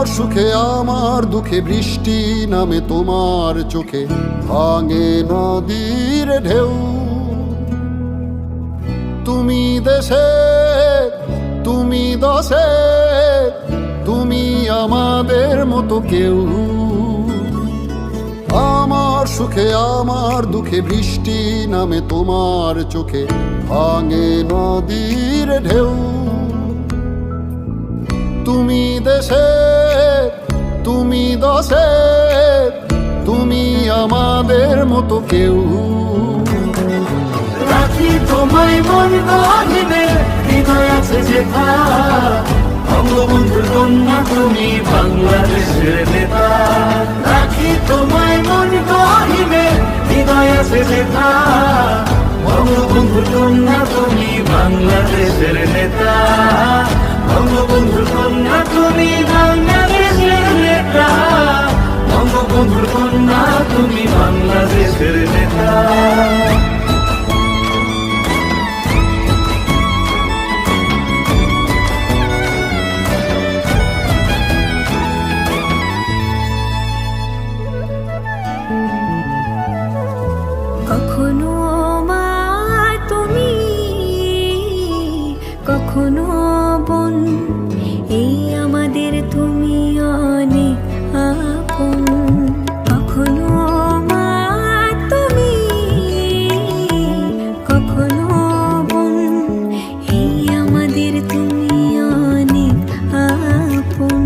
সুখে আমার দুঃখে বৃষ্টি নামে তোমার চোখে, ভাঙে নদীর ঢেউ। তুমি দেশে, তুমি দশে, তুমি আমাদের মতো কেউ। আমার সুখে আমার দুঃখে বৃষ্টি নামে তোমার চোখে, ভাঙে নদীর ঢেউ। তুমি দেশে, তুমি দশে, তুমি আমাদের মতো কেউ। রাখি তোমায় মন গহিনে, হৃদয় আছে যেথা। বঙ্গবন্ধুর কন্যা তুমি বাংলাদেশের নেতা। রাখি তোমায় মন গহিনে, হৃদয় আছে যেথা। বঙ্গবন্ধুর কন্যা তুমি বাংলাদেশের নেতা। বঙ্গবন্ধুর কন্যা তুমি বাংলাদেশের নেতা। বঙ্গবন্ধুর কন্যা তুমি বাংলাদেশের নেতা। কখনো মা তুমি, কখনো বোন, এই আমাদের তুমি অনেক আপন। কখনো মা তুমি, কখনো বোন, এই আমাদের তুমি অনেক আপন।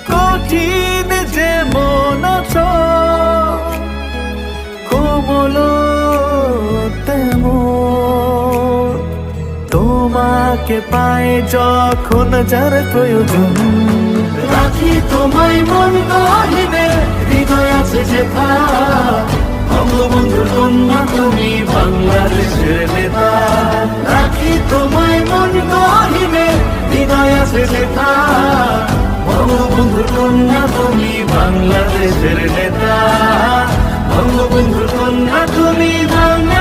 কঠিন যে মন কোমল তেমন, তোমাকে পায় যখন যার প্রয়োজন। রাখি তোমায় মন গহিনে, হৃদয় আছে যেথা। বঙ্গবন্ধুর কন্যা তুমি বাংলাদেশের নেতা। রাখি তোমায় মন গহিনে, হৃদয় আছে যেথা। বঙ্গবন্ধুর কন্যা তুমি বাংলাদেশের নেতা। বঙ্গবন্ধুর কন্যা তুমি বাংলা